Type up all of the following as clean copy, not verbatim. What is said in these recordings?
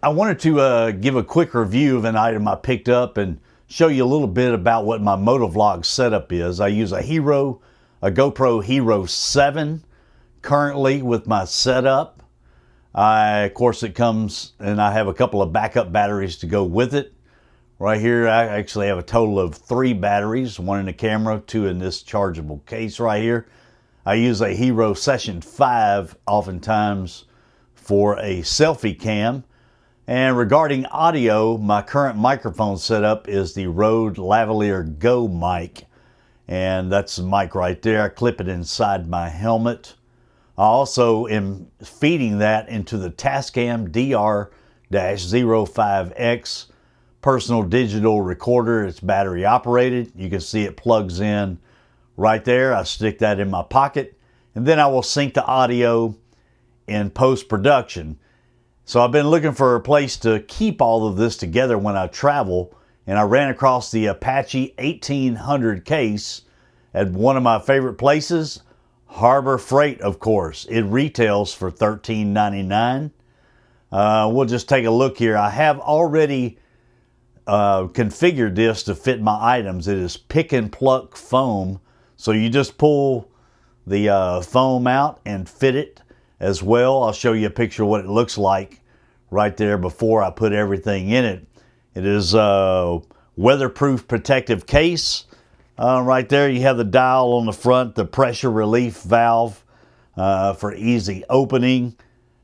I wanted to give a quick review of an item I picked up and show you a little bit about what my motovlog setup is. I use a GoPro Hero 7 currently with my setup. Of course it comes, and I have a couple of backup batteries to go with it. Right here I actually have a total of 3 batteries, 1 in the camera, 2 in this chargeable case right here. I use a Hero Session 5 oftentimes for a selfie cam. And regarding audio, my current microphone setup is the Rode Lavalier Go mic. And that's the mic right there. I clip it inside my helmet. I also am feeding that into the Tascam DR-05X personal digital recorder. It's battery operated. You can see it plugs in right there. I stick that in my pocket, and then I will sync the audio in post-production. So I've been looking for a place to keep all of this together when I travel, and I ran across the Apache 1800 case at one of my favorite places, Harbor Freight, of course. It retails for $13.99. We'll just take a look here. I have already configured this to fit my items. It is pick and pluck foam, so you just pull the foam out and fit it as well. I'll show you a picture of what it looks like right there before I put everything in it. It is a weatherproof protective case. Right there you have the dial on the front, the pressure relief valve for easy opening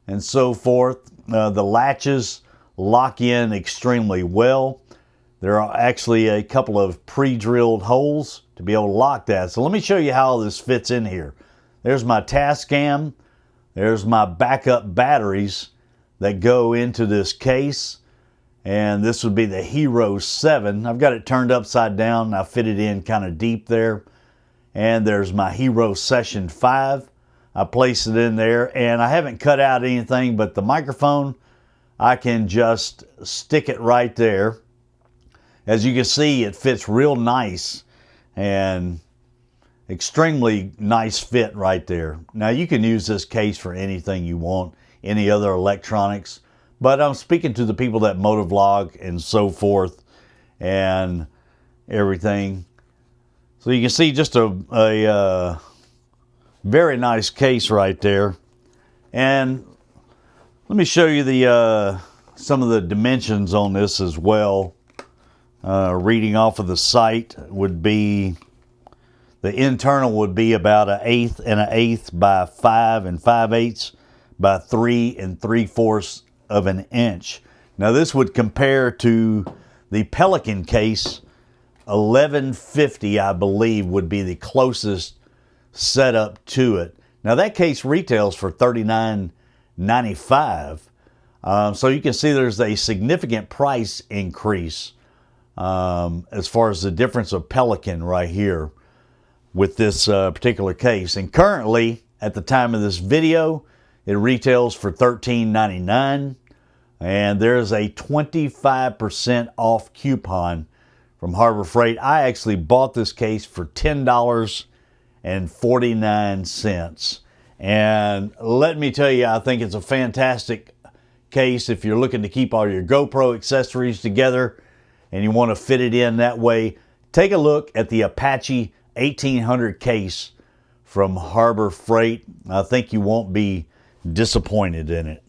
and so forth. The latches lock in extremely well. There are actually a couple of pre-drilled holes to be able to lock that. So let me show you how this fits in here. There's my Tascam. There's my backup batteries that go into this case. And this would be the Hero 7. I've got it turned upside down. I fit it in kind of deep there. And there's my Hero Session 5. I place it in there, and I haven't cut out anything, but the microphone, I can just stick it right there. As you can see, it fits real nice, and extremely nice fit right there. Now you can use this case for anything you want, any other electronics, but I'm speaking to the people that motovlog and so forth and everything. So you can see just a very nice case right there. And let me show you the some of the dimensions on this as well. Reading off of the site would be, the internal would be about 1/8 and 1/8 by 5 5/8 by 3 3/4 of an inch. Now this would compare to the Pelican case, 1150, I believe, would be the closest setup to it. Now that case retails for $39.95. So you can see there's a significant price increase as far as the difference of Pelican right here with this particular case. And currently, at the time of this video, it retails for $13.99, and there's a 25% off coupon from Harbor Freight. I actually bought this case for $10.49. And let me tell you, I think it's a fantastic case if you're looking to keep all your GoPro accessories together and you want to fit it in that way. Take a look at the Apache 1800 case from Harbor Freight. I think you won't be disappointed in it.